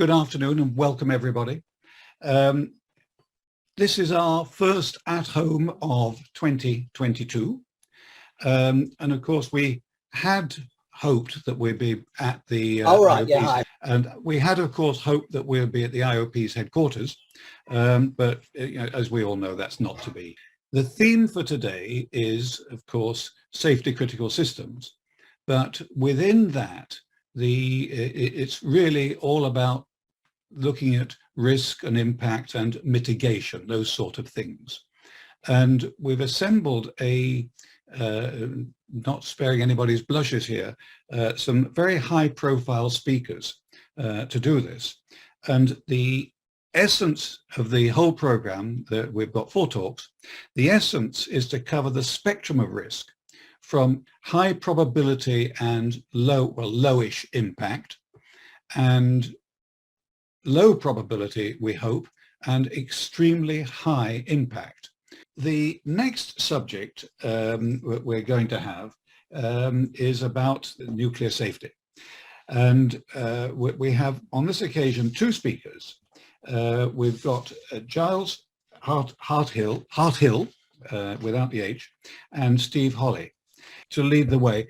good afternoon and welcome everybody. This is our first at home of 2022. And of course we had hoped that we'd be at the IOP's, and we had of course hoped that we'll be at the IOP's headquarters, but you know, as we all know, that's not to be. The theme for today is of course safety critical systems, but within that it's really all about looking at risk and impact and mitigation, those sort of things. And we've assembled a, not sparing anybody's blushes here, some very high profile speakers to do this. And the essence of the whole program, that we've got 4 talks, the essence is to cover the spectrum of risk from high probability and lowish impact, and low probability, we hope, and extremely high impact. The next subject we're going to have is about nuclear safety. And we have on this occasion 2 speakers. We've got Giles Harthill, without the H, and Steve Holley to lead the way.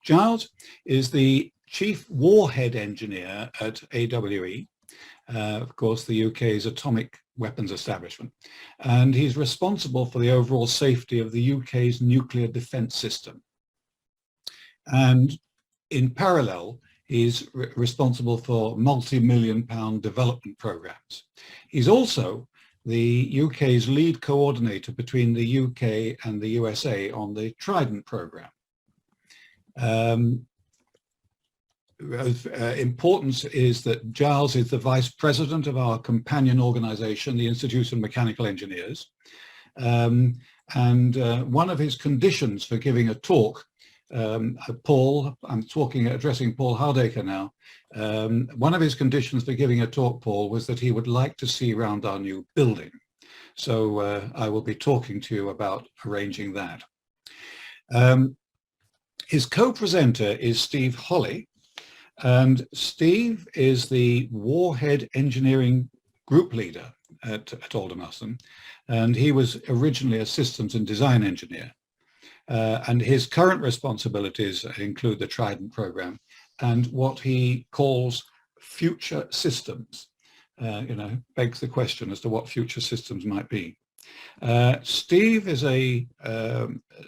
Giles is the Chief Warhead Engineer at AWE, of course the UK's atomic weapons establishment, and he's responsible for the overall safety of the UK's nuclear defence system. And in parallel, he's responsible for multi-million-pound development programs. He's also the UK's lead coordinator between the UK and the USA on the Trident program. Importance is that Giles is the vice president of our companion organization, the Institute of Mechanical Engineers. And one of his conditions for giving a talk, Paul, I'm addressing Paul Hardacre now. One of his conditions for giving a talk, Paul, was that he would like to see around our new building. So I will be talking to you about arranging that. His co-presenter is Steve Holley, and Steve is the Warhead Engineering Group Leader at Aldermaston, and he was originally a systems and design engineer. And his current responsibilities include the Trident program and what he calls future systems. You know, begs the question as to what future systems might be. Steve is a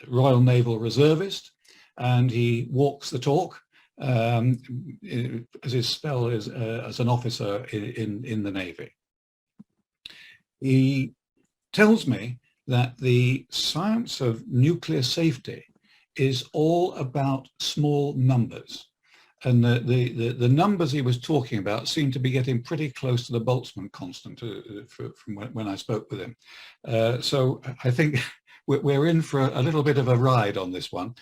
Royal Naval reservist, and he walks the talk, as his spell is as an officer in the Navy. He tells me that the science of nuclear safety is all about small numbers, and the numbers he was talking about seem to be getting pretty close to the Boltzmann constant from when I spoke with him. So I think we're in for a little bit of a ride on this one.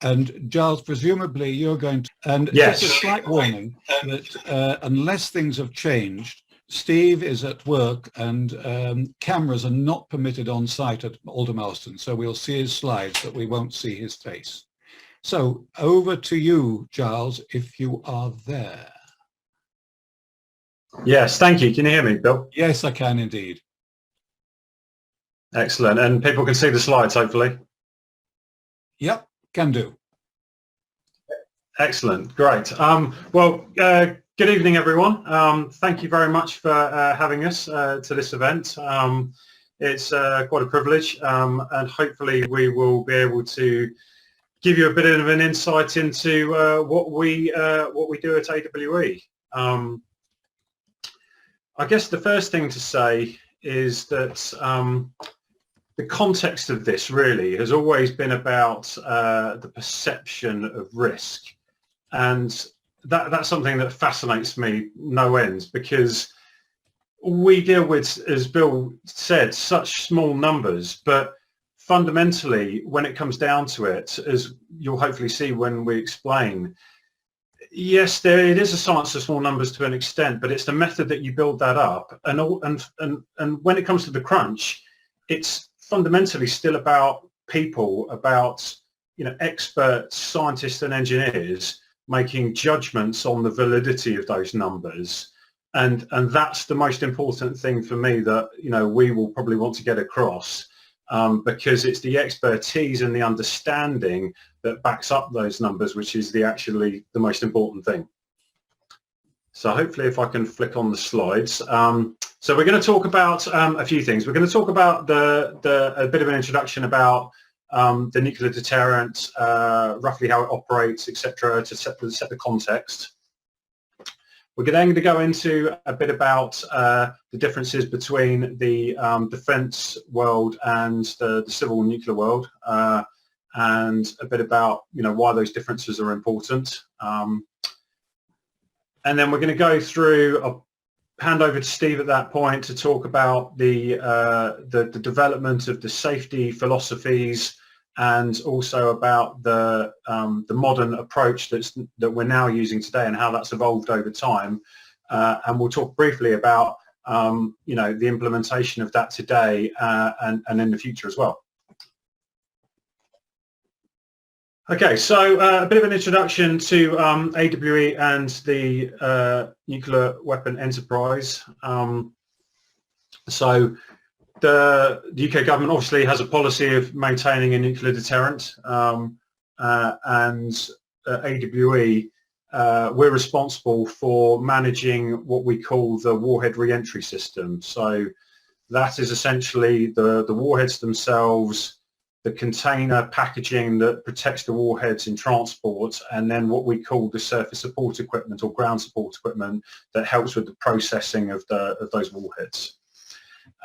And Giles, presumably you're going to, and yes, just a slight warning that unless things have changed, Steve is at work and cameras are not permitted on site at Aldermaston, so we'll see his slides, but we won't see his face. So over to you, Giles, if you are there. Yes, thank you. Can you hear me, Bill? Yes, I can indeed. Excellent. And people can see the slides, hopefully. Yep, can do. Excellent, great. Good evening, everyone. Thank you very much for having us to this event. It's quite a privilege, and hopefully we will be able to give you a bit of an insight into what we do at AWE. I guess the first thing to say is that the context of this really has always been about the perception of risk, and that's something that fascinates me no end, because we deal with, as Bill said, such small numbers, but fundamentally when it comes down to it, as you'll hopefully see when we explain, yes, it is a science of small numbers to an extent, but it's the method that you build that up, and when it comes to the crunch, it's fundamentally still about people, about experts, scientists and engineers making judgments on the validity of those numbers. And that's the most important thing for me that, we will probably want to get across, because it's the expertise and the understanding that backs up those numbers, which is actually the most important thing. So hopefully if I can flick on the slides. So we're going to talk about a few things. We're going to talk about a bit of an introduction about the nuclear deterrent, roughly how it operates, etc., to set the context. We're then going to go into a bit about the differences between the defence world and the civil nuclear world, and a bit about why those differences are important. And then we're going to go through. I'll hand over to Steve at that point to talk about the development of the safety philosophies, and also about the modern approach that we're now using today and how that's evolved over time. And we'll talk briefly about the implementation of that today and in the future as well. Okay, so a bit of an introduction to AWE and the nuclear weapon enterprise. So the UK government obviously has a policy of maintaining a nuclear deterrent, and AWE, we're responsible for managing what we call the warhead re-entry system. So that is essentially the warheads themselves, the container packaging that protects the warheads in transport, and then what we call the surface support equipment or ground support equipment that helps with the processing of those warheads.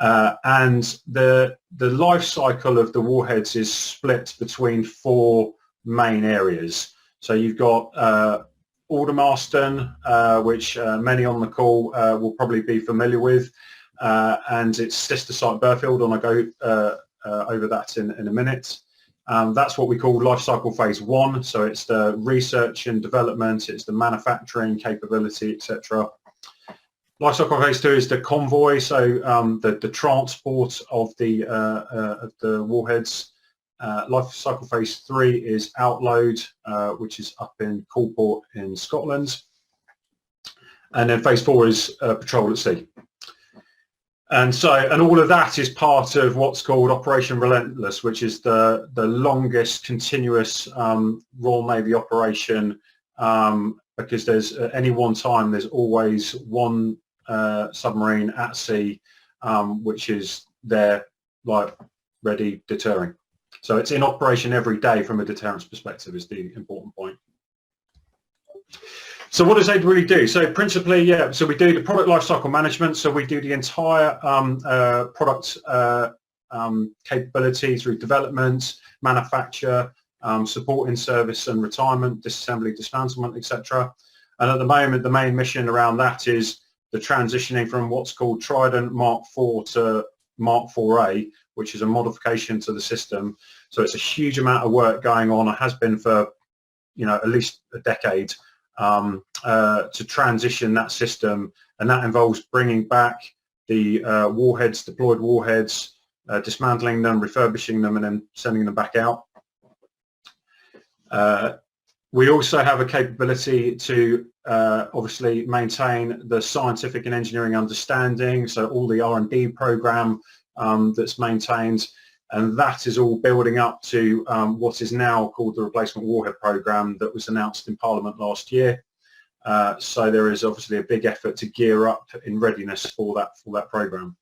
And the life cycle of the warheads is split between 4 main areas. So you've got Aldermaston, which many on the call will probably be familiar with, and its sister site Burfield, and I'll go over that in a minute. That's what we call life cycle phase 1. So it's the research and development, it's the manufacturing capability, etc. Life cycle phase 2 is the convoy, so the transport of the warheads. Life cycle phase 3 is outload, which is up in Coalport in Scotland. And then phase 4 is patrol at sea. And all of that is part of what's called Operation Relentless, which is the longest continuous Royal Navy operation, because there's at any one time there's always one submarine at sea, which is there, like, ready, deterring. So it's in operation every day from a deterrence perspective is the important point. So what does AWE do? So principally, so we do the product lifecycle management. So we do the entire product capability through development, manufacture, support in service and retirement, disassembly, dismantlement, etc. And at the moment, the main mission around that is the transitioning from what's called Trident Mark IV to Mark IV-A, which is a modification to the system. So it's a huge amount of work going on. It has been for at least a decade. To transition that system, and that involves bringing back the warheads, deployed warheads, dismantling them, refurbishing them, and then sending them back out. We also have a capability to obviously maintain the scientific and engineering understanding, so all the R&D program that's maintained, and that is all building up to what is now called the Replacement Warhead Programme that was announced in Parliament last year. So there is obviously a big effort to gear up in readiness for that programme.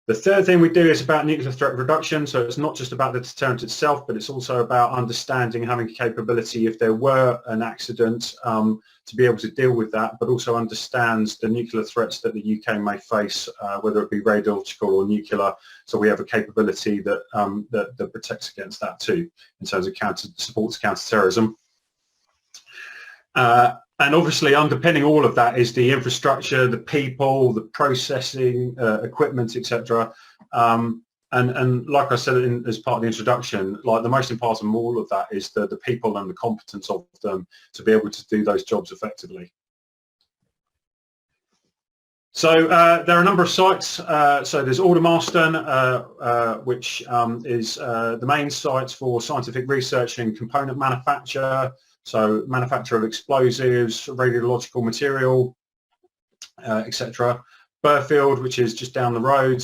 The third thing we do is about nuclear threat reduction. So it's not just about the deterrent itself, but it's also about understanding, having capability if there were an accident, to be able to deal with that, but also understands the nuclear threats that the UK may face, whether it be radiological or nuclear. So we have a capability that that protects against that too, in terms of supports counter-terrorism. And obviously underpinning all of that is the infrastructure, the people, the processing, equipment, etc. And like I said as part of the introduction, like the most important of all of that is the people and the competence of them to be able to do those jobs effectively. So there are a number of sites. So there's Aldermaston, which is the main site for scientific research and component manufacture. so manufacture of explosives, radiological material, etc. Burfield, which is just down the road,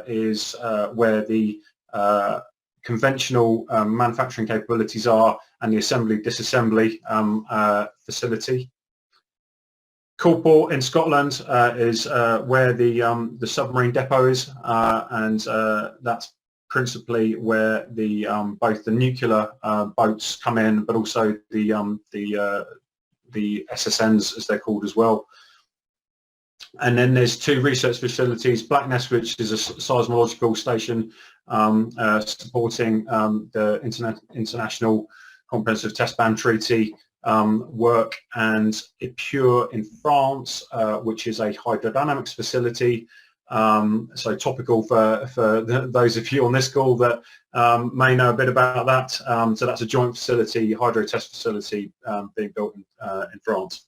is where the conventional manufacturing capabilities are, and the assembly disassembly facility. Coulport in Scotland is where the submarine depot is, and that's principally where the both the nuclear boats come in, but also the SSNs, as they're called, as well. And then there's two research facilities: Blackness, which is a seismological station supporting the International Comprehensive Test Ban Treaty work, and Epure in France, which is a hydrodynamics facility. So topical for those of you on this call that may know a bit about that. So that's a joint facility, hydro test facility being built in France.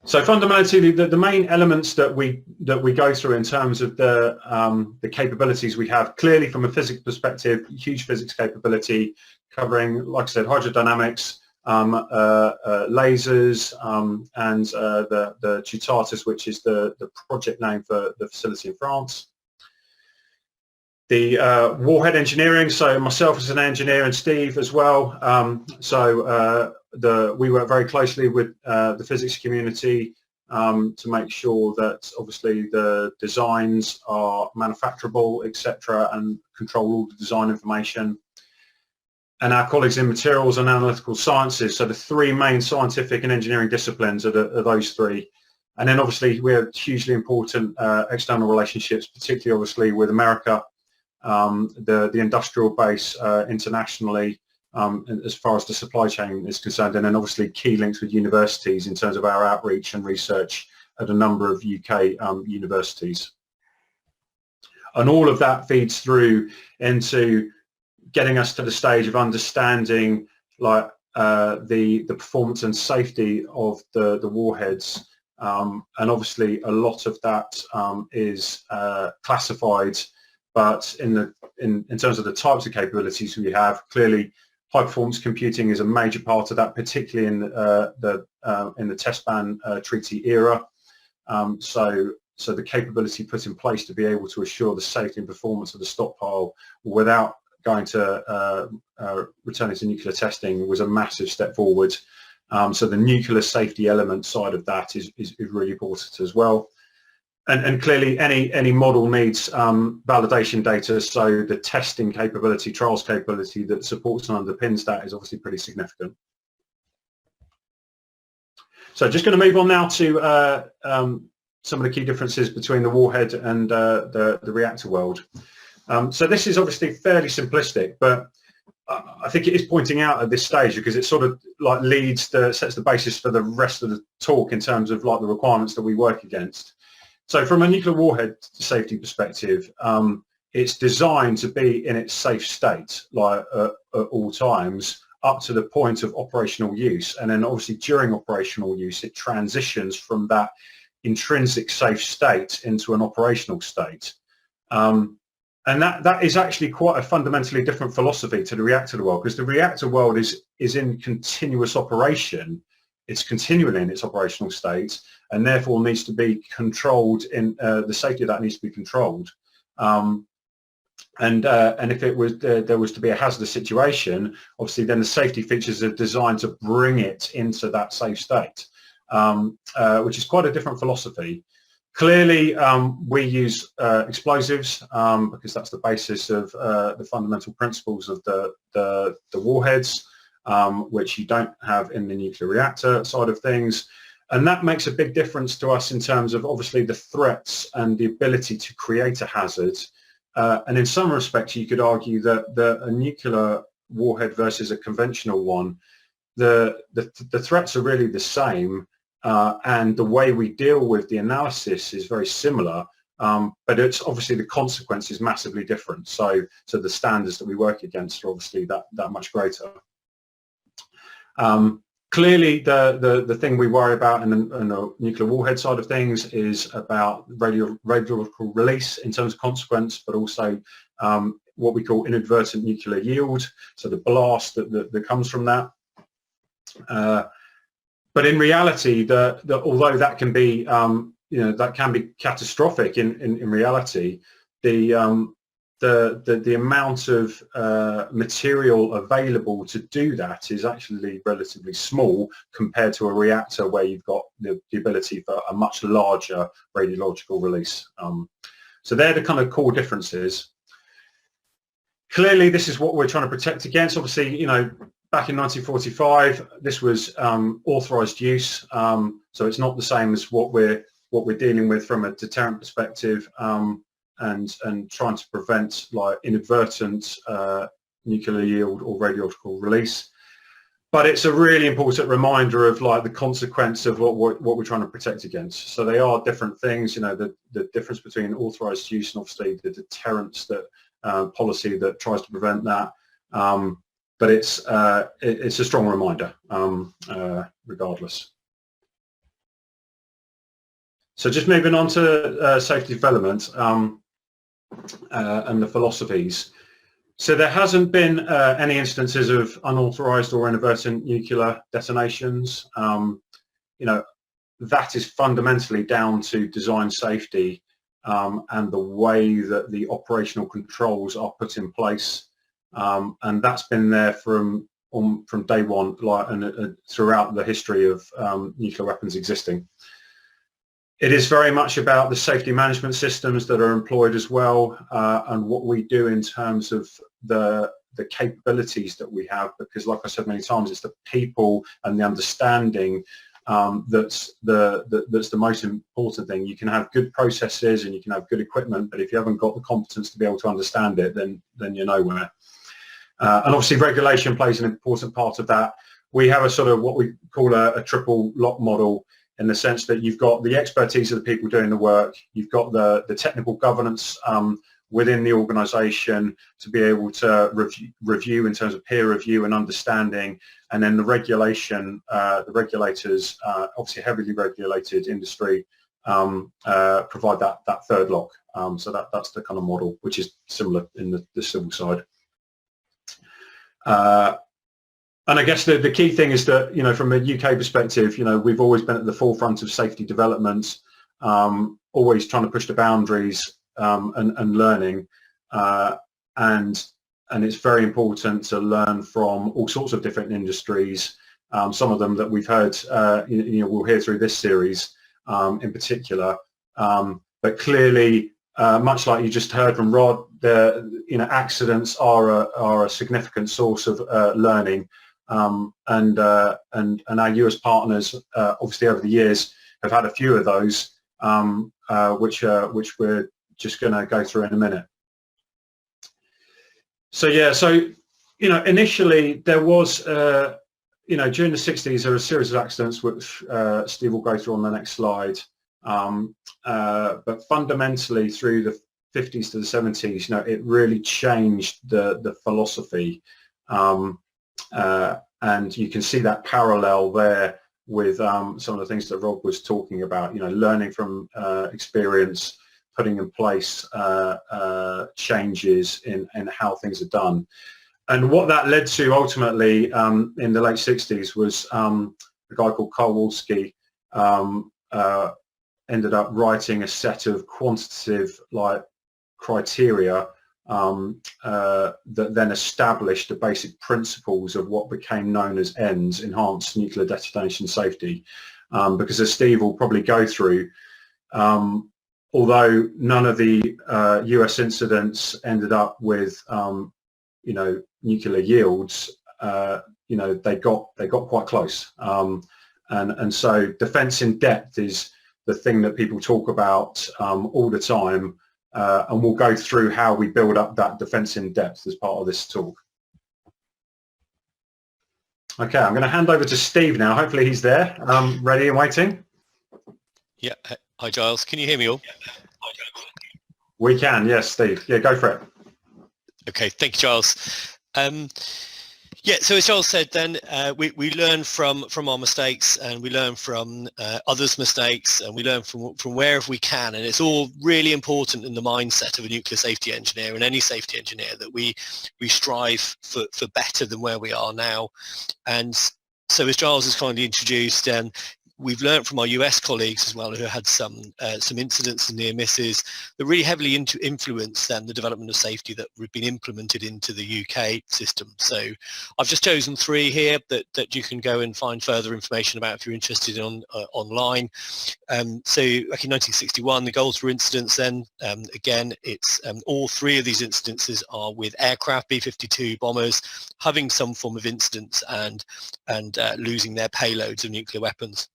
So fundamentally, the main elements that we go through in terms of the capabilities we have, clearly from a physics perspective, huge physics capability covering, like I said, hydrodynamics, lasers, and the Tutatis, which is the project name for the facility in France. The warhead engineering, so myself as an engineer and Steve as well. We work very closely with the physics community to make sure that obviously the designs are manufacturable, etc., and control all the design information. And our colleagues in materials and analytical sciences, so the three main scientific and engineering disciplines are those three. And then obviously we have hugely important external relationships, particularly obviously with America, the industrial base internationally, as far as the supply chain is concerned, and then obviously key links with universities in terms of our outreach and research at a number of UK universities. And all of that feeds through into getting us to the stage of understanding like the performance and safety of the warheads, and obviously a lot of that is classified, but in terms of the types of capabilities we have, clearly high performance computing is a major part of that, particularly in the test ban treaty era. So the capability put in place to be able to assure the safety and performance of the stockpile without going to returning to nuclear testing was a massive step forward. So the nuclear safety element side of that is really important as well. And clearly any model needs validation data, so the testing capability, trials capability that supports and underpins that is obviously pretty significant. So just going to move on now to some of the key differences between the warhead and the reactor world. So this is obviously fairly simplistic, but I think it is pointing out at this stage because it sort of like sets the basis for the rest of the talk in terms of like the requirements that we work against. So from a nuclear warhead safety perspective, it's designed to be in its safe state, like at all times, up to the point of operational use. And then obviously during operational use, it transitions from that intrinsic safe state into an operational state. And that is actually quite a fundamentally different philosophy to the reactor world, because the reactor world is in continuous operation. It's continually in its operational state, and therefore needs to be controlled. In the safety of that needs to be controlled. And if it was there was to be a hazardous situation, obviously then the safety features are designed to bring it into that safe state, which is quite a different philosophy. Clearly, we use explosives because that's the basis of the fundamental principles of the warheads, which you don't have in the nuclear reactor side of things. And that makes a big difference to us in terms of obviously the threats and the ability to create a hazard. And in some respects, you could argue that a nuclear warhead versus a conventional one, the threats are really the same. And the way we deal with the analysis is very similar, but it's obviously the consequence is massively different. So the standards that we work against are obviously that much greater. Clearly, the thing we worry about in the nuclear warhead side of things is about radiological release in terms of consequence, but also what we call inadvertent nuclear yield, so the blast that comes from that. But in reality, although that can be that can be catastrophic in reality, the amount of material available to do that is actually relatively small compared to a reactor where you've got the ability for a much larger radiological release. So they're the kind of core differences. Clearly, this is what we're trying to protect against. Obviously, back in 1945, this was authorized use, so it's not the same as what we're dealing with from a deterrent perspective, and trying to prevent like inadvertent nuclear yield or radiological release. But it's a really important reminder of like the consequence of what we're trying to protect against. So they are different things. The difference between authorized use and obviously the deterrence that policy that tries to prevent that. But it's a strong reminder, regardless. So just moving on to safety development and the philosophies. So there hasn't been any instances of unauthorized or inadvertent nuclear detonations. That is fundamentally down to design safety and the way that the operational controls are put in place. And that's been there from day one, and throughout the history of nuclear weapons existing. It is very much about the safety management systems that are employed as well, and what we do in terms of the capabilities that we have, because like I said many times, it's the people and the understanding that's the most important thing. You can have good processes and you can have good equipment, but if you haven't got the competence to be able to understand it, then you're nowhere. And obviously regulation plays an important part of that. We have a sort of what we call a triple lock model, in the sense that you've got the expertise of the people doing the work, you've got the technical governance within the organisation to be able to review in terms of peer review and understanding, and then the regulation, the regulators, obviously heavily regulated industry, provide that third lock. So that's the kind of model, which is similar in the civil side. And I guess the key thing is that, from a UK perspective, we've always been at the forefront of safety development, always trying to push the boundaries and learning. And it's very important to learn from all sorts of different industries, some of them that we've heard, we'll hear through this series in particular. But clearly, much like you just heard from Rod, accidents are a significant source of learning. And our US partners, obviously over the years, have had a few of those, which we're just going to go through in a minute. So initially there was, during the 60s, there were a series of accidents, which Steve will go through on the next slide. But fundamentally, through the 50s to the 70s, it really changed the philosophy. And you can see that parallel there with some of the things that Rob was talking about, learning from experience, putting in place changes in how things are done. And what that led to ultimately in the late 60s was a guy called Kowalski ended up writing a set of quantitative criteria that then established the basic principles of what became known as ENDS, Enhanced Nuclear Detonation Safety. Because as Steve will probably go through, although none of the US incidents ended up with nuclear yields, they got quite close. And so defense in depth is the thing that people talk about all the time. And we'll go through how we build up that defense in depth as part of this talk. Okay, I'm going to hand over to Steve now. Hopefully he's there, ready and waiting. Yeah. Hi, Giles. Can you hear me all? We can, yes, Steve. Yeah, go for it. Okay, thank you, Giles. Yeah, so as Giles said, then we learn from our mistakes, and we learn from others' mistakes, and we learn from wherever we can. And it's all really important in the mindset of a nuclear safety engineer and any safety engineer that we strive for better than where we are now. And so, as Giles has kindly introduced, we've learned from our US colleagues as well, who had some incidents and near misses that really heavily influenced then the development of safety that have been implemented into the UK system. So I've just chosen 3 here that you can go and find further information about if you're interested in online. So back in 1961, the Goldsboro incidents then, again, it's all 3 of these incidences are with aircraft, B-52 bombers, having some form of incidents and losing their payloads of nuclear weapons.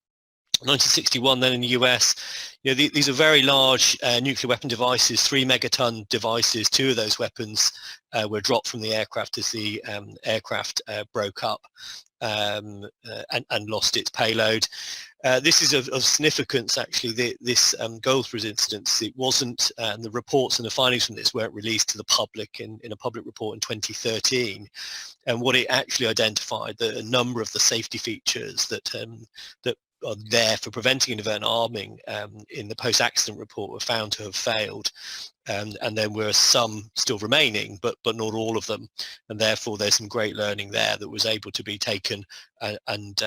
1961 then in the US, these are very large nuclear weapon devices, 3 megaton devices. 2 of those weapons were dropped from the aircraft as the aircraft broke up and lost its payload. This is of significance, actually. This Goldsboro incident, it wasn't, the reports and the findings from this weren't released to the public in a public report in 2013. And what it actually identified, a number of the safety features that are there for preventing inadvertent arming in the post-accident report were found to have failed, and there were some still remaining, but not all of them, and therefore there's some great learning there that was able to be taken and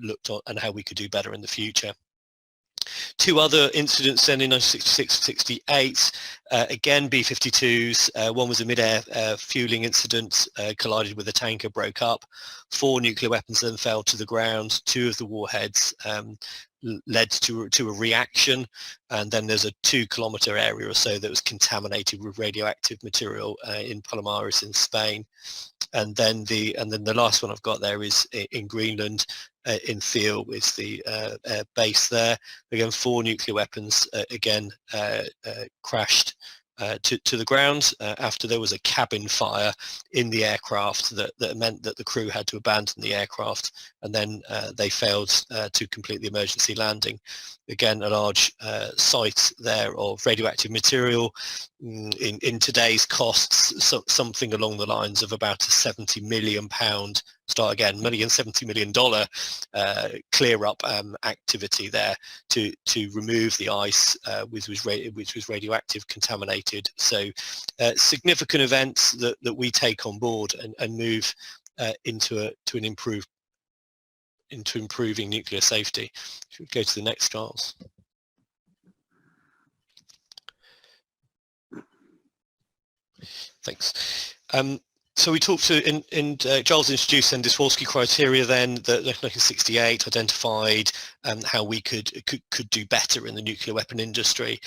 looked at, and how we could do better in the future. 2 other incidents then in 1966-68, again B-52s. One was a mid-air fueling incident, collided with a tanker, broke up. 4 nuclear weapons then fell to the ground. 2 of the warheads led to a reaction, and then there's a 2-kilometer area or so that was contaminated with radioactive material in Palomares in Spain. And then the last one I've got there is in Greenland, in Thiel is the base there. Again, 4 nuclear weapons again crashed to the ground after there was a cabin fire in the aircraft that meant that the crew had to abandon the aircraft, and then they failed to complete the emergency landing. Again, a large site there of radioactive material. In today's costs, something along the lines of about a £70 million $70 million clear up activity there to remove the ice which was radioactive contaminated. So significant events that we take on board and move into improving nuclear safety. If we go to the next, Charles. Thanks. So we talked to, Giles introduced then Dyswalski criteria then, that 1968 identified how we could do better in the nuclear weapon industry,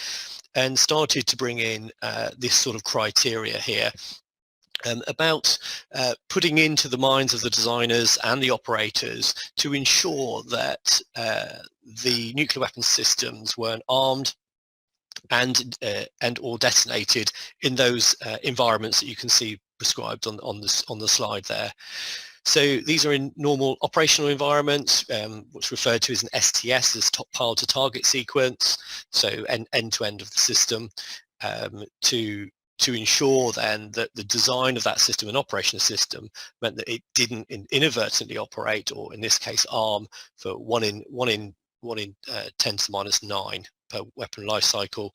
and started to bring in this sort of criteria here. About putting into the minds of the designers and the operators to ensure that the nuclear weapon systems weren't armed and or detonated in those environments that you can see prescribed on the slide there. So these are in normal operational environments, what's referred to as an STS, as top pile to target sequence, so end to end of the system, to ensure then that the design of that system and operational system meant that it didn't inadvertently operate, or in this case arm, for 1 in 10 to the minus 9 per weapon life cycle,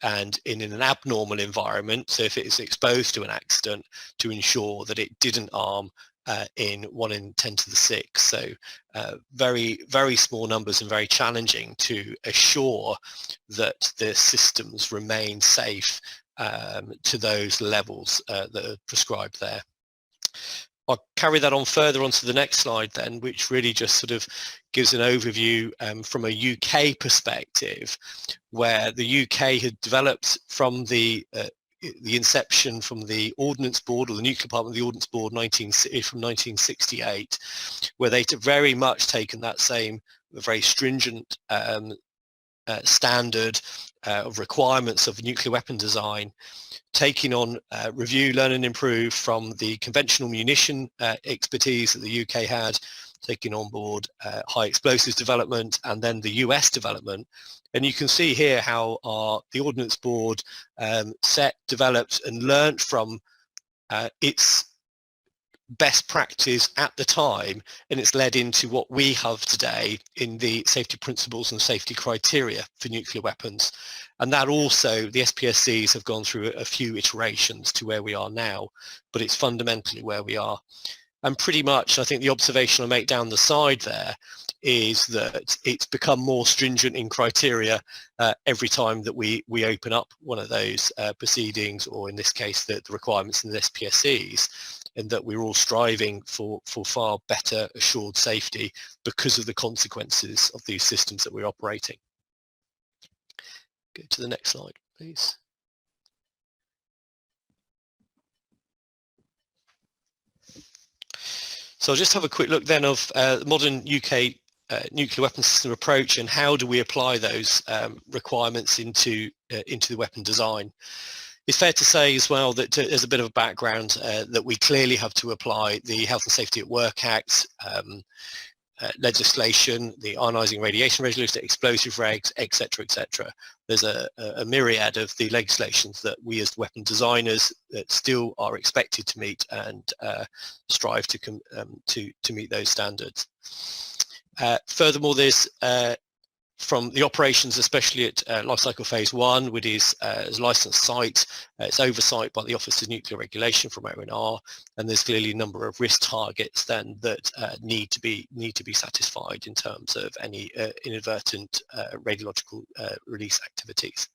and in an abnormal environment, so if it is exposed to an accident, to ensure that it didn't arm in 1 in 10 to the 6. So very, very small numbers and very challenging to assure that the systems remain safe to those levels that are prescribed there. I'll carry that on further onto the next slide then, which really just sort of gives an overview from a UK perspective, where the UK had developed from the inception from the Ordnance Board, or the Nuclear Department of the Ordnance Board from 1968, where they'd very much taken that same very stringent standard of requirements of nuclear weapon design, taking on review, learn and improve from the conventional munition expertise that the UK had, taking on board high explosives development, and then the US development. And you can see here how the Ordnance Board developed and learnt from its best practice at the time, and it's led into what we have today in the safety principles and safety criteria for nuclear weapons. And that also, the SPSCs have gone through a few iterations to where we are now, but it's fundamentally where we are. And pretty much, I think the observation I make down the side there is that it's become more stringent in criteria every time that we open up one of those proceedings, or in this case, the requirements in the SPSCs, and that we're all striving for far better assured safety because of the consequences of these systems that we're operating. Go to the next slide, please. So I'll just have a quick look then of the modern UK nuclear weapon system approach, and how do we apply those requirements into the weapon design. It's fair to say as well that there's a bit of a background that we clearly have to apply the Health and Safety at Work Act legislation, the ionising radiation regulation, explosive regs, etc., etc. There's a myriad of the legislations that we as weapon designers that still are expected to meet and strive to meet those standards. Furthermore, there's from the operations, especially at life cycle phase 1, which is as licensed site, it's oversight by the Office of Nuclear Regulation from ONR, and there's clearly a number of risk targets then that need to be satisfied in terms of any inadvertent radiological release activities.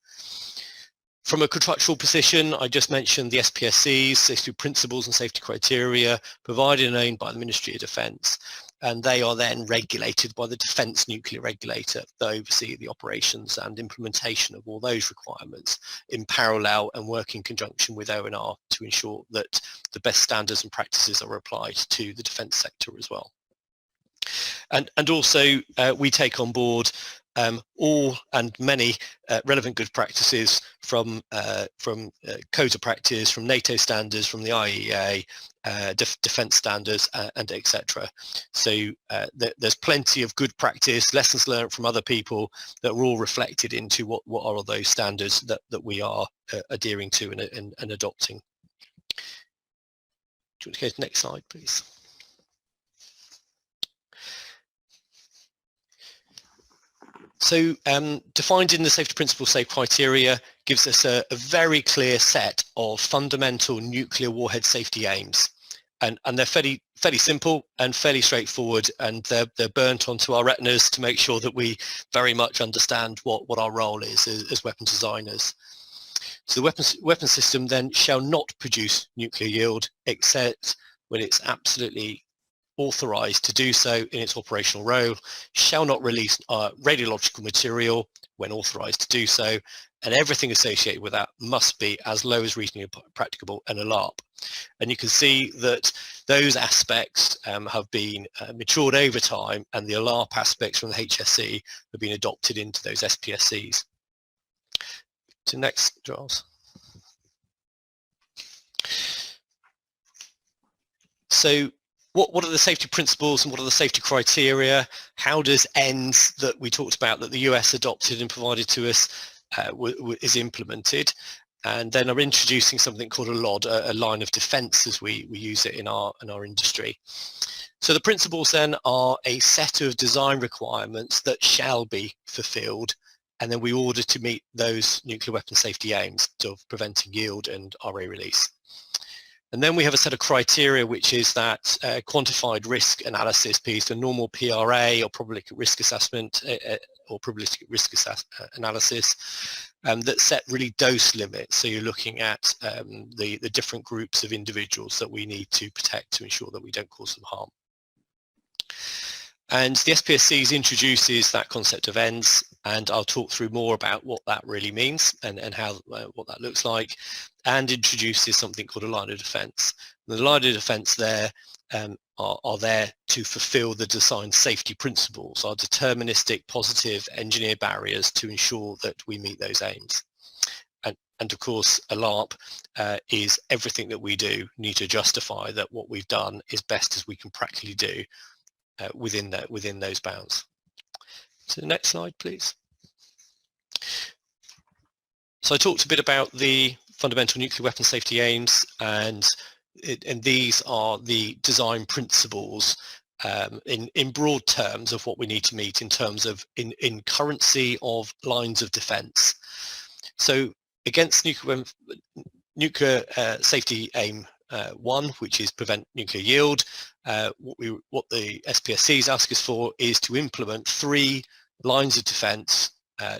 From a contractual position, I just mentioned the SPSCs, safety principles and safety criteria, provided and owned by the Ministry of Defence, and they are then regulated by the Defence Nuclear Regulator that oversee the operations and implementation of all those requirements in parallel and work in conjunction with ONR to ensure that the best standards and practices are applied to the defence sector as well. And also we take on board all and many relevant good practices from codes of practice, from NATO standards, from the IEA, defence standards, and etc. So there's plenty of good practice, lessons learned from other people that are all reflected into what are all those standards that we are adhering to and adopting. Do you want to go to the next slide, please? So defined in the safety principles, safe criteria gives us a very clear set of fundamental nuclear warhead safety aims, and they're fairly simple and fairly straightforward, and they're burnt onto our retinas to make sure that we very much understand what our role is as weapon designers. So the weapon system then shall not produce nuclear yield except when it's absolutely authorised to do so in its operational role, shall not release radiological material when authorised to do so, and everything associated with that must be as low as reasonably practicable and ALARP. And you can see that those aspects have been matured over time, and the ALARP aspects from the HSE have been adopted into those SPSCs. To next, Giles. So what are the safety principles and what are the safety criteria? How does ENDS that we talked about that the US adopted and provided to us is implemented? And then I'm introducing something called a LOD, a line of defense as we use it in our industry. So the principles then are a set of design requirements that shall be fulfilled, and then we order to meet those nuclear weapon safety aims of preventing yield and RA release. And then we have a set of criteria, which is that quantified risk analysis piece, the normal PRA or probabilistic risk assessment or probabilistic risk analysis that set really dose limits. So you're looking at the different groups of individuals that we need to protect to ensure that we don't cause them harm. And the SPSCs introduces that concept of ENDS, and I'll talk through more about what that really means and how what that looks like, and introduces something called a line of defense. The line of defense there are there to fulfill the design safety principles, our deterministic positive engineer barriers to ensure that we meet those aims. And of course, ALARP is everything that we do need to justify that what we've done is best as we can practically do within those bounds. So the next slide, please. So I talked a bit about the fundamental nuclear weapon safety aims, and and these are the design principles in broad terms of what we need to meet in terms of in currency of lines of defence. So against nuclear safety aim 1, which is prevent nuclear yield, what the SPSCs ask us for is to implement 3 lines of defence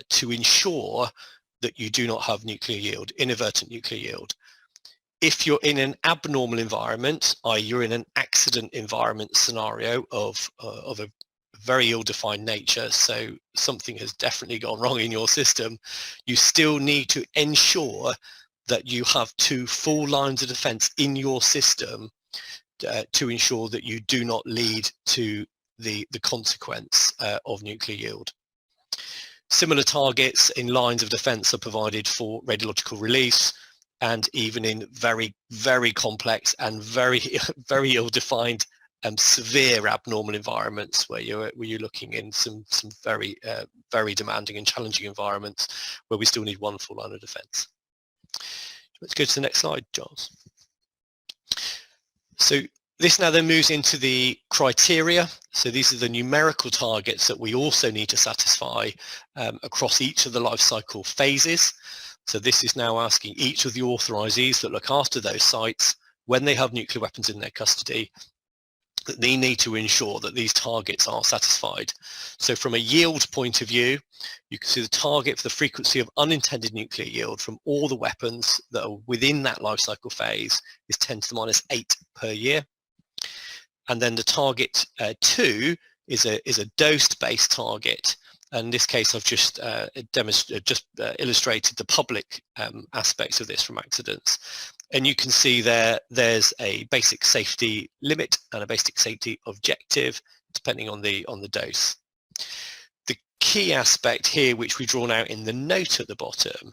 to ensure that you do not have nuclear yield, inadvertent nuclear yield. If you're in an abnormal environment, i.e. you're in an accident environment scenario of a very ill-defined nature, so something has definitely gone wrong in your system, you still need to ensure that you have 2 full lines of defence in your system to ensure that you do not lead to the consequence of nuclear yield. Similar targets in lines of defence are provided for radiological release, and even in very, very complex and very, very ill-defined severe abnormal environments where you're looking in some very, very demanding and challenging environments where we still need 1 full line of defence. Let's go to the next slide, Giles. So this now then moves into the criteria. So these are the numerical targets that we also need to satisfy across each of the life cycle phases. So this is now asking each of the authorisees that look after those sites, when they have nuclear weapons in their custody, that they need to ensure that these targets are satisfied. So from a yield point of view, you can see the target for the frequency of unintended nuclear yield from all the weapons that are within that life cycle phase is 10 to the minus 8 per year. And then the target 2 is a dose-based target. And in this case, I've just illustrated the public aspects of this from accidents. And you can see there's a basic safety limit and a basic safety objective, depending on the dose. The key aspect here, which we've drawn out in the note at the bottom,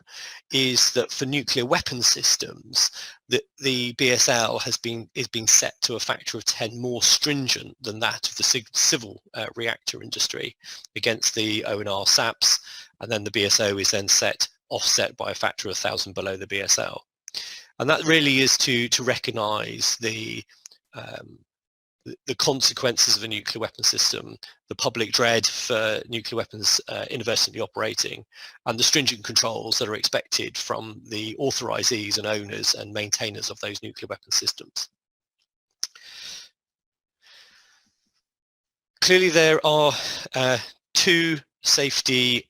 is that for nuclear weapon systems, that the BSL is being set to a factor of 10 more stringent than that of the civil reactor industry against the ONR SAPs, and then the BSO is then offset by a factor of 1,000 below the BSL. And that really is to recognise the consequences of a nuclear weapon system, the public dread for nuclear weapons inadvertently operating, and the stringent controls that are expected from the authorisees and owners and maintainers of those nuclear weapon systems. Clearly there are 2 safety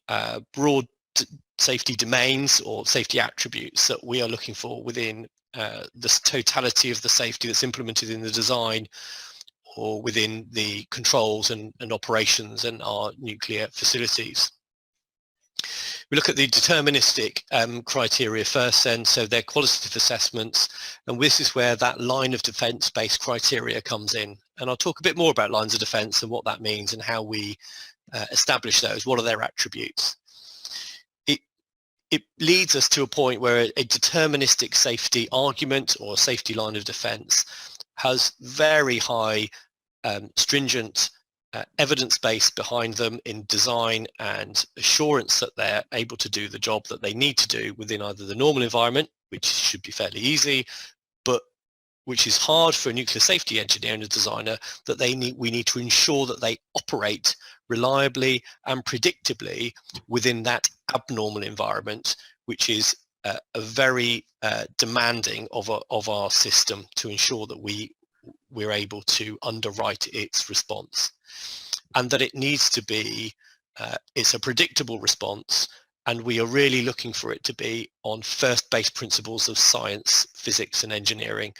broad safety domains or safety attributes that we are looking for within the totality of the safety that's implemented in the design or within the controls and operations in our nuclear facilities. We look at the deterministic criteria first then, so they're qualitative assessments, and this is where that line of defence based criteria comes in. And I'll talk a bit more about lines of defence and what that means and how we establish those, what are their attributes. It leads us to a point where a deterministic safety argument or safety line of defence has very high stringent evidence base behind them in design and assurance that they're able to do the job that they need to do within either the normal environment, which should be fairly easy, but which is hard for a nuclear safety engineer and a designer, that we need to ensure that they operate reliably and predictably within that abnormal environment, which is a very demanding of our system to ensure that we're able to underwrite its response, and that it needs to be it's a predictable response, and we are really looking for it to be on first base principles of science, physics and engineering,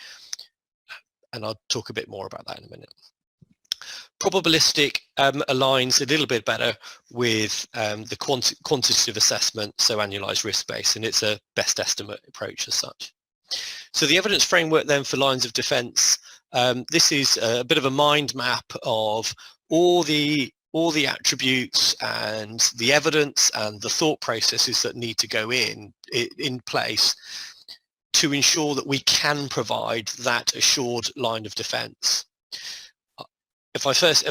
and I'll talk a bit more about that in a minute. Probabilistic aligns a little bit better with the quantitative assessment, so annualized risk base, and it's a best estimate approach as such. So the evidence framework then for lines of defence, this is a bit of a mind map of all the attributes and the evidence and the thought processes that need to go in place to ensure that we can provide that assured line of defence. If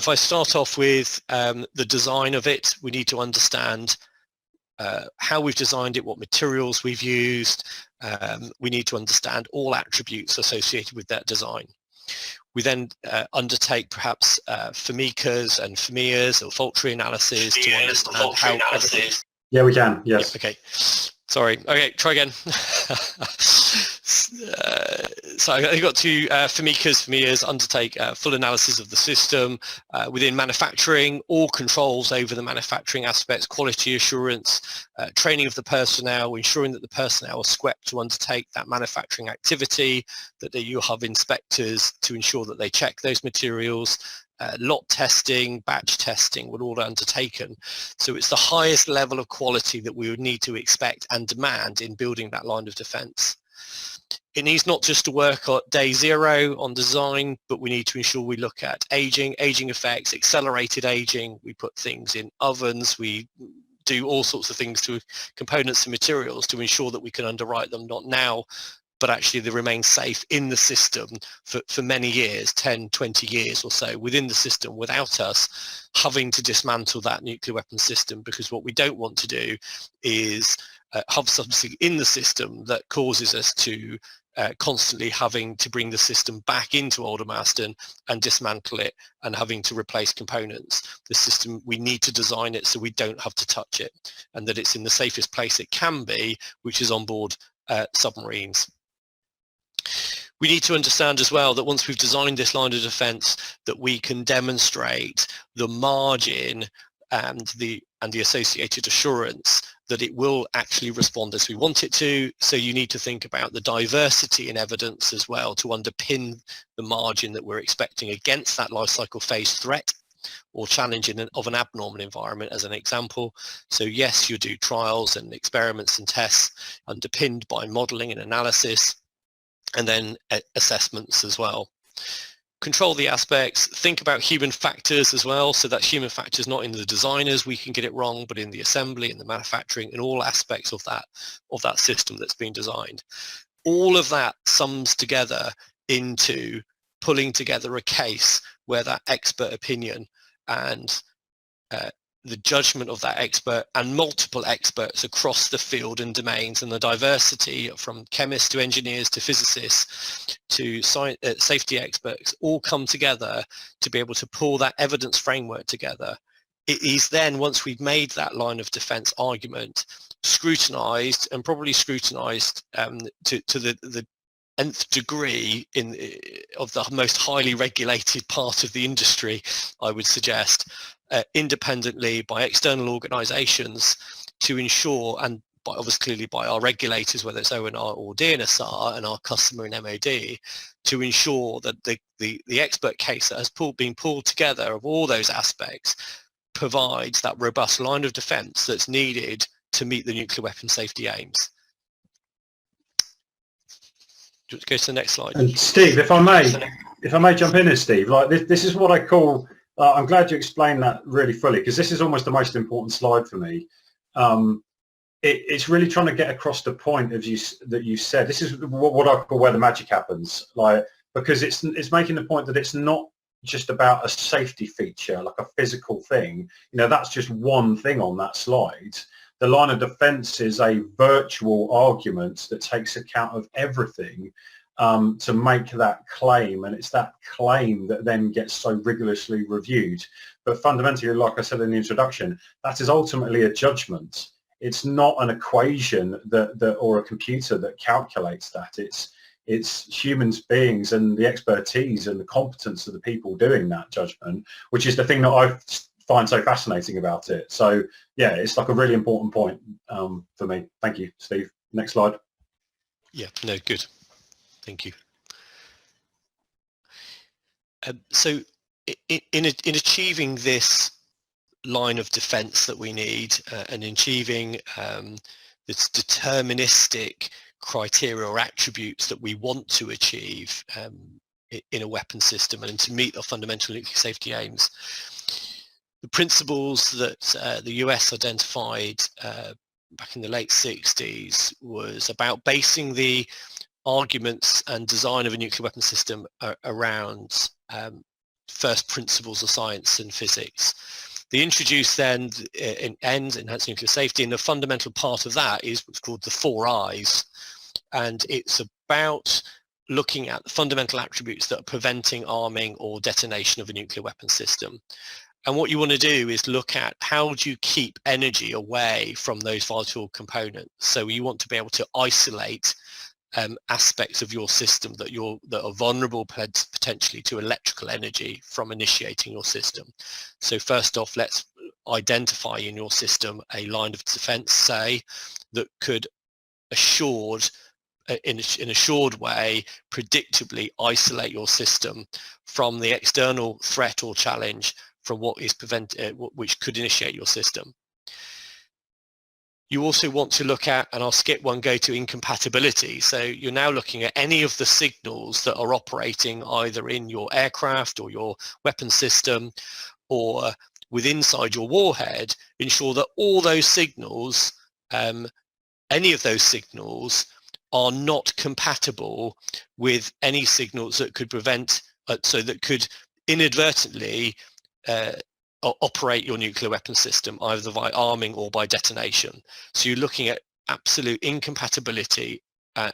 I start off with the design of it, we need to understand how we've designed it, what materials we've used, we need to understand all attributes associated with that design. We then undertake perhaps FMICAs and FMEAs or fault tree analysis to understand how everything... Yeah, we can, yes. Yeah, okay. Sorry. Okay, try again. So I got to FMEAs undertake full analysis of the system within manufacturing, all controls over the manufacturing aspects, quality assurance, training of the personnel, ensuring that the personnel are swept to undertake that manufacturing activity, that you have inspectors to ensure that they check those materials, lot testing, batch testing were all undertaken. So it's the highest level of quality that we would need to expect and demand in building that line of defence. It needs not just to work at day zero on design, but we need to ensure we look at aging effects, accelerated aging. We put things in ovens, we do all sorts of things to components and materials to ensure that we can underwrite them, not now, but actually they remain safe in the system for many years, 10, 20 years or so within the system without us having to dismantle that nuclear weapon system, because what we don't want to do is have something in the system that causes us to constantly having to bring the system back into Aldermaston and dismantle it and having to replace components. The system, we need to design it so we don't have to touch it, and that it's in the safest place it can be, which is on board submarines. We need to understand as well that once we've designed this line of defence, that we can demonstrate the margin and the associated assurance that it will actually respond as we want it to. So you need to think about the diversity in evidence as well to underpin the margin that we're expecting against that life cycle phase threat or challenge of an abnormal environment, as an example. So yes, you do trials and experiments and tests underpinned by modelling and analysis, and then assessments as well. Control the aspects, think about human factors as well, so that human factors not in the designers, we can get it wrong, but in the assembly and the manufacturing and all aspects of that system that's been designed. All of that sums together into pulling together a case where that expert opinion and the judgment of that expert and multiple experts across the field and domains, and the diversity from chemists to engineers to physicists to safety experts all come together to be able to pull that evidence framework together. It is then, once we've made that line of defence argument, scrutinised, and probably scrutinised to the nth degree of the most highly regulated part of the industry, I would suggest, independently by external organisations to ensure, and clearly by our regulators, whether it's ONR or DNSR, and our customer in MOD, to ensure that the expert case that has been pulled together of all those aspects provides that robust line of defence that's needed to meet the nuclear weapon safety aims. Just go to the next slide. And Steve, if I may jump in here, Steve, like this is what I call, I'm glad you explained that really fully, because this is almost the most important slide for me. It's really trying to get across the point that you said. This is what I call where the magic happens, like, because it's making the point that it's not just about a safety feature, like a physical thing. You know, that's just one thing on that slide. The line of defence is a virtual argument that takes account of everything to make that claim, and it's that claim that then gets so rigorously reviewed. But fundamentally, like I said in the introduction, that is ultimately a judgment. It's not an equation or a computer that calculates that. It's human beings and the expertise and the competence of the people doing that judgment, which is the thing that I find so fascinating about it. So yeah, it's like a really important point for me. Thank you, Steve. Next slide. Yeah, no, good. Thank you. So in achieving this line of defence that we need and achieving this deterministic criteria or attributes that we want to achieve in a weapon system and to meet our fundamental nuclear safety aims, the principles that the US identified back in the late 60s was about basing the arguments and design of a nuclear weapon system around first principles of science and physics. They introduced then ENDS, enhanced nuclear safety, and the fundamental part of that is what's called the 4 I's. and it's about looking at the fundamental attributes that are preventing arming or detonation of a nuclear weapon system. And what you want to do is look at how do you keep energy away from those vital components. So you want to be able to isolate aspects of your system that are vulnerable potentially to electrical energy from initiating your system. So first off, let's identify in your system a line of defense, say, that could in an assured way, predictably isolate your system from the external threat or challenge from what is which could initiate your system. You also want to look at, and I'll skip one, go to incompatibility. So you're now looking at any of the signals that are operating either in your aircraft or your weapon system or inside your warhead, ensure that all those signals, any of those signals, are not compatible with any signals that could prevent, so that could inadvertently operate your nuclear weapon system, either by arming or by detonation. So you're looking at absolute incompatibility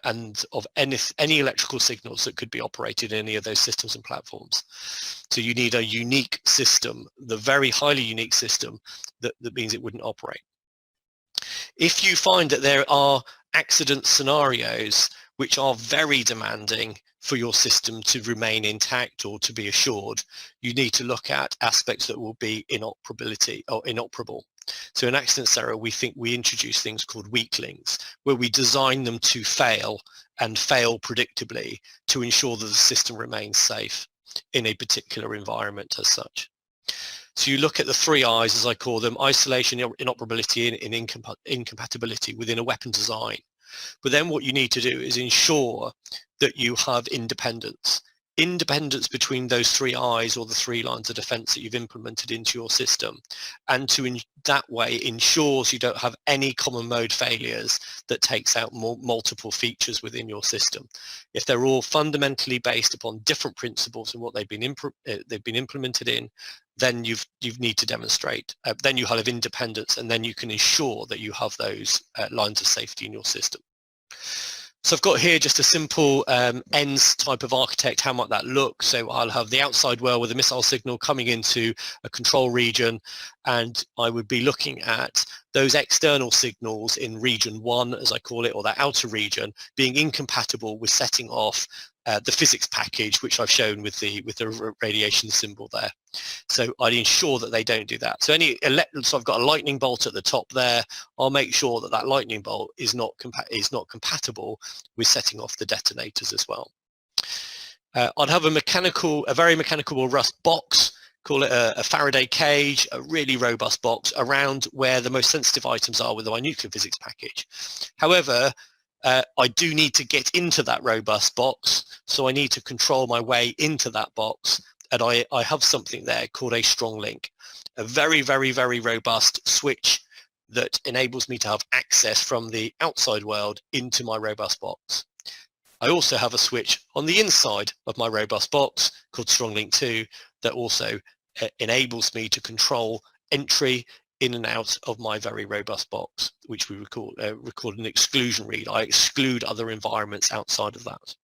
and of any electrical signals that could be operated in any of those systems and platforms. So you need a unique system, the very highly unique system that means it wouldn't operate. If you find that there are accident scenarios which are very demanding for your system to remain intact or to be assured, you need to look at aspects that will be inoperability or inoperable. So in accident scenario, we introduce things called weak links, where we design them to fail and fail predictably to ensure that the system remains safe in a particular environment as such. So you look at the 3 I's, as I call them: isolation, inoperability, and incompatibility within a weapon design. But then what you need to do is ensure that you have independence between those 3 I's, or the 3 lines of defense that you've implemented into your system, and to in that way ensures you don't have any common mode failures that takes out multiple features within your system. If they're all fundamentally based upon different principles and what they've been implemented in, then you need to demonstrate, then you have independence, and then you can ensure that you have those lines of safety in your system. So I've got here just a simple ENS type of architect. How might that look? So I'll have the outside world with a missile signal coming into a control region, and I would be looking at those external signals in region 1, as I call it, or that outer region, being incompatible with setting off the physics package, which I've shown with the radiation symbol there. So I'd ensure that they don't do that. So so I've got a lightning bolt at the top there. I'll make sure that that lightning bolt is not compatible with setting off the detonators as well. I'd have a very mechanical rust box, call it a Faraday cage, a really robust box around where the most sensitive items are with my nuclear physics package. However, I do need to get into that robust box, so I need to control my way into that box, and I have something there called a strong link, a very, very, very robust switch that enables me to have access from the outside world into my robust box. I also have a switch on the inside of my robust box called Strong Link 2 that also enables me to control entry in and out of my very robust box, which we record an exclusion read. I exclude other environments outside of that.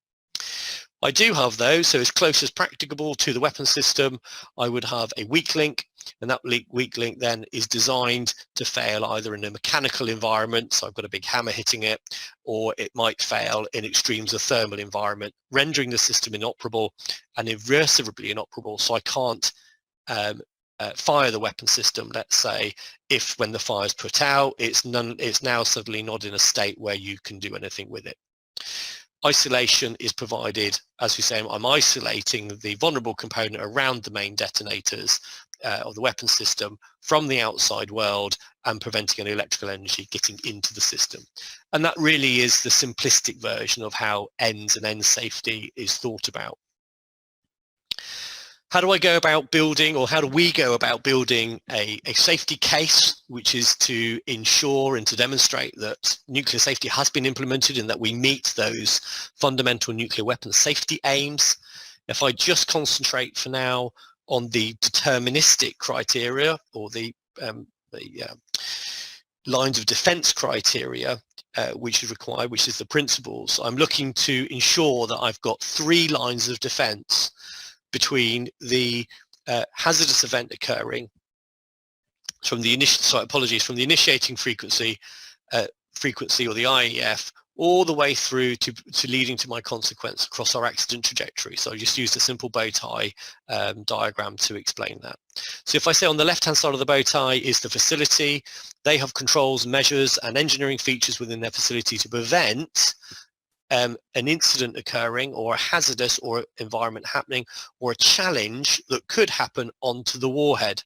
I do have those, so as close as practicable to the weapon system, I would have a weak link, and that weak link then is designed to fail either in a mechanical environment, so I've got a big hammer hitting it, or it might fail in extremes of thermal environment, rendering the system inoperable and irreversibly inoperable, so I can't fire the weapon system, let's say, if when the fire is put out, it's now suddenly not in a state where you can do anything with it. Isolation is provided, as we say, I'm isolating the vulnerable component around the main detonators of the weapon system from the outside world and preventing any electrical energy getting into the system. And that really is the simplistic version of how ENS and ENS safety is thought about. How do I go about building, or how do we go about building a safety case, which is to ensure and to demonstrate that nuclear safety has been implemented and that we meet those fundamental nuclear weapons safety aims? If I just concentrate for now on the deterministic criteria, or the lines of defense criteria, which is required, which is the principles. I'm looking to ensure that I've got 3 lines of defense between the hazardous event occurring from the from the initiating frequency or the IEF, all the way through to leading to my consequence across our accident trajectory. So I just used a simple bow tie diagram to explain that. So if I say on the left-hand side of the bow tie is the facility, they have controls, measures, and engineering features within their facility to prevent an incident occurring, or a hazardous or environment happening, or a challenge that could happen onto the warhead.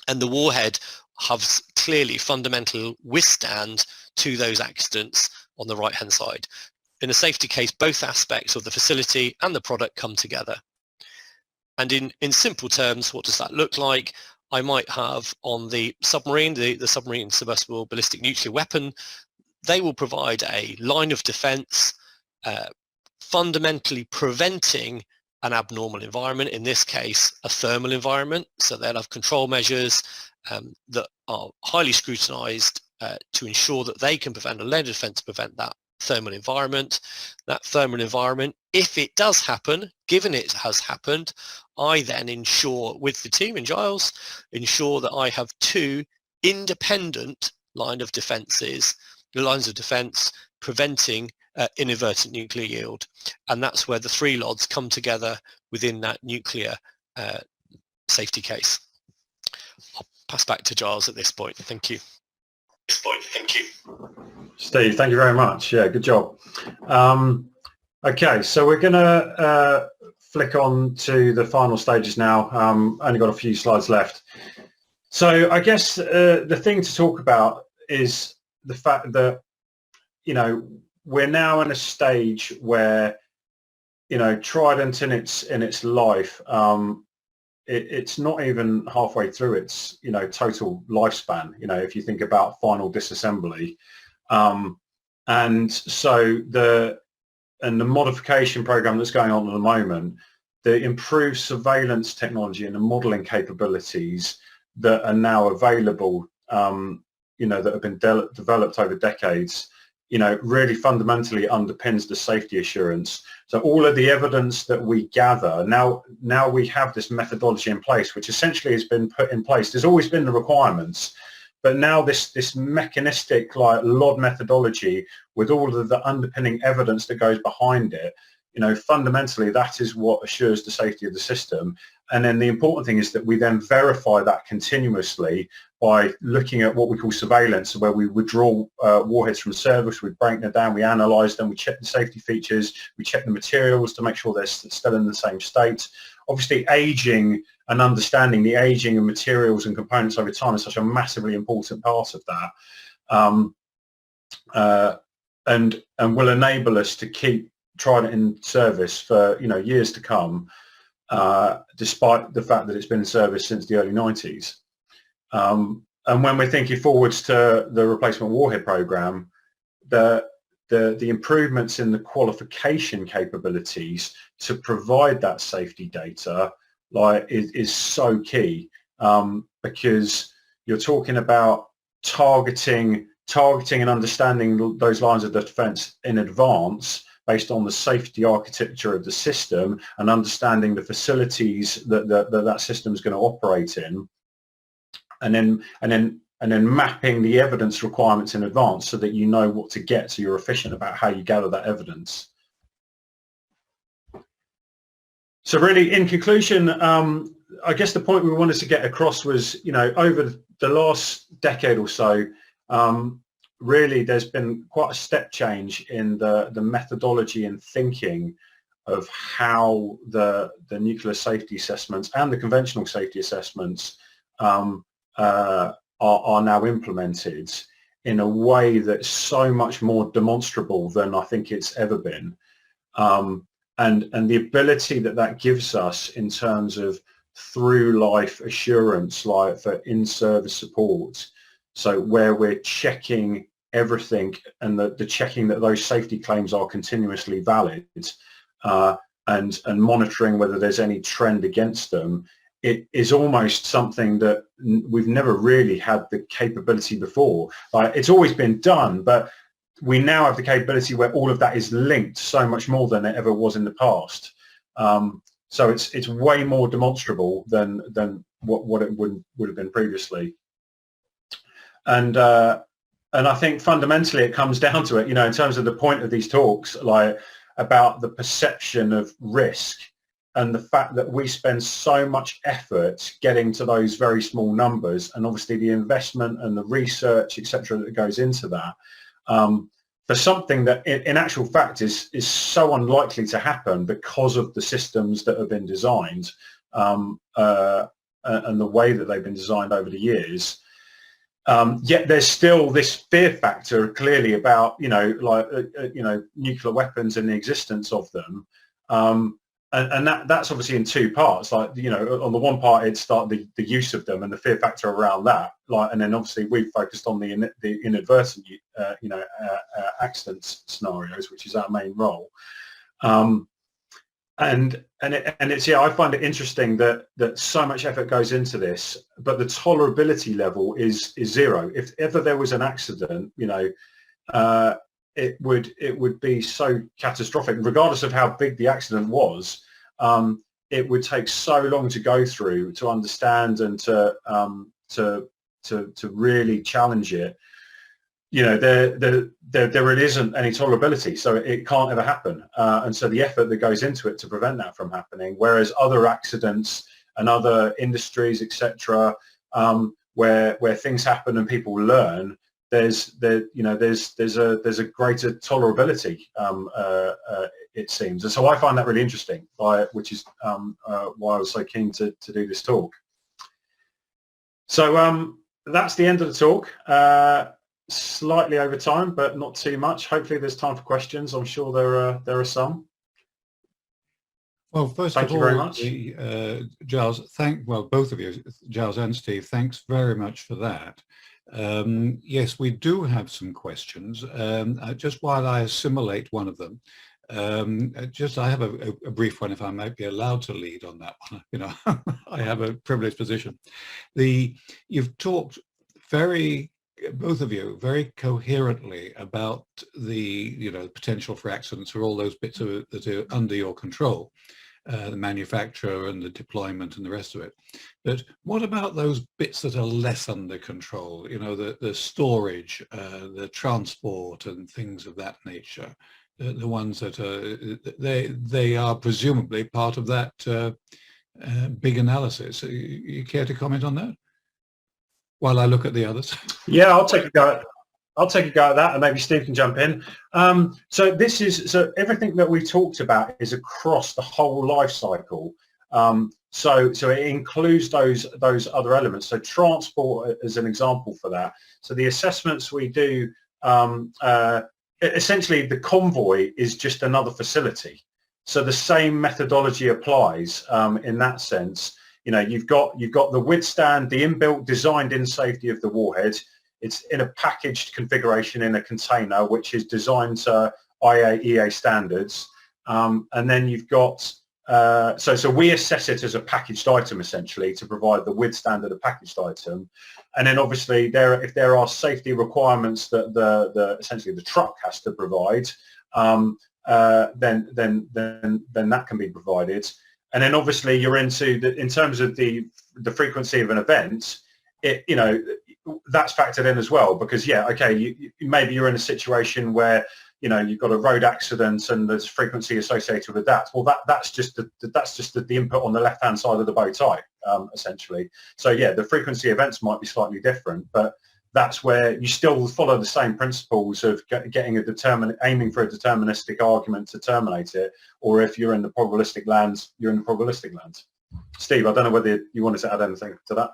And the warhead has clearly fundamental withstand to those accidents on the right hand side. In a safety case, both aspects of the facility and the product come together. And in simple terms, what does that look like? I might have on the submarine, the submarine submersible ballistic nuclear weapon, they will provide a line of defense, fundamentally preventing an abnormal environment, in this case a thermal environment. So they'll have control measures that are highly scrutinized to ensure that they can prevent a line of defense to prevent that thermal environment. That thermal environment, if it does happen, given it has happened, I then ensure with the team in Giles, ensure that I have 2 independent lines of defense preventing inadvertent nuclear yield. And that's where the 3 LODs come together within that nuclear safety case. I'll pass back to Giles at this point. Thank you. Steve, thank you very much. Yeah, good job. Okay, so we're going to flick on to the final stages now. Only got a few slides left. So I guess the thing to talk about is the fact that, you know, we're now in a stage where, you know, Trident in its life, it's not even halfway through its, you know, total lifespan, you know, if you think about final disassembly. And so the modification program that's going on at the moment, the improved surveillance technology and the modeling capabilities that are now available, you know, that have been developed over decades, you know, really fundamentally underpins the safety assurance. So all of the evidence that we gather, now we have this methodology in place, which essentially has been put in place. There's always been the requirements, but now this mechanistic like LOD methodology with all of the underpinning evidence that goes behind it, you know, fundamentally that is what assures the safety of the system. And then the important thing is that we then verify that continuously by looking at what we call surveillance, where we withdraw warheads from service, we break them down, we analyze them, we check the safety features, we check the materials to make sure they're still in the same state. Obviously, aging and understanding the aging of materials and components over time is such a massively important part of that, and will enable us to keep Trident in service for, you know, years to come, despite the fact that it's been in service since the early 90s. And when we're thinking forwards to the replacement warhead program, the improvements in the qualification capabilities to provide that safety data like is so key, because you're talking about targeting and understanding those lines of defense in advance based on the safety architecture of the system and understanding the facilities that system is going to operate in, and then mapping the evidence requirements in advance so that you know what to get, so you're efficient about how you gather that evidence. So really, in conclusion, I guess the point we wanted to get across was, you know, over the last decade or so, really there's been quite a step change in the methodology and thinking of how the nuclear safety assessments and the conventional safety assessments are now implemented in a way that's so much more demonstrable than I think it's ever been. And the ability that gives us in terms of through life assurance, like for in-service support, so where we're checking everything and the checking that those safety claims are continuously valid, and monitoring whether there's any trend against them, it is almost something that we've never really had the capability before. Like, it's always been done, but we now have the capability where all of that is linked so much more than it ever was in the past. So it's way more demonstrable than what it would have been previously. And I think fundamentally it comes down to it, in terms of the point of these talks, like about the perception of risk and the fact that we spend so much effort getting to those very small numbers, and obviously the investment and the research, etc., that goes into that, for something that in actual fact is so unlikely to happen because of the systems that have been designed and the way that they've been designed over the years. Yet there's still this fear factor clearly about nuclear weapons and the existence of them, and that's obviously in two parts. Like, on the one part it's the use of them and the fear factor around that, and then obviously we've focused on the inadvertent accident scenarios, which is our main role. And it's I find it interesting that so much effort goes into this, but the tolerability level is zero. If ever there was an accident, it would be so catastrophic, regardless of how big the accident was. It would take so long to go through to understand and to really challenge it. There really isn't any tolerability, so it can't ever happen. And so the effort that goes into it to prevent that from happening, whereas other accidents and other industries, etc., where things happen and people learn, there's a greater tolerability, it seems. And so I find that really interesting, which is why I was so keen to do this talk. So that's the end of the talk. Slightly over time, but not too much. Hopefully there's time for questions. I'm sure there are some. Well, first thank of you all, very much. Giles, both of you, Giles and Steve, thanks very much for that. Yes, we do have some questions. Just while I assimilate one of them, I have a brief one, if I might be allowed to lead on that one. I have a privileged position. You've talked both of you very coherently about the potential for accidents for all those bits that are under your control, the manufacturer and the deployment and the rest of it. But what about those bits that are less under control? The storage, the transport and things of that nature, the ones that they are presumably part of that big analysis. You care to comment on that while I look at the others? Yeah, I'll take a go at that, and maybe Steve can jump in. So everything that we talked about is across the whole life cycle. So it includes those other elements. So transport is an example for that. So the assessments we do, essentially the convoy is just another facility. So the same methodology applies in that sense. You've got the withstand, the inbuilt designed-in safety of the warhead. It's in a packaged configuration in a container, which is designed to IAEA standards. And then you've got, so we assess it as a packaged item, essentially, to provide the withstand of the packaged item. And then obviously if there are safety requirements that essentially the truck has to provide, then that can be provided. And then obviously you're into in terms of the frequency of an event, that's factored in as well, because maybe you're in a situation where you've got a road accident and there's frequency associated with that. Well, that's just the input on the left hand side of the bow tie, essentially. So the frequency events might be slightly different, but that's where you still follow the same principles of aiming for a deterministic argument to terminate it, or if you're in the probabilistic lands, you're in the probabilistic lands. Steve, I don't know whether you wanted to add anything to that.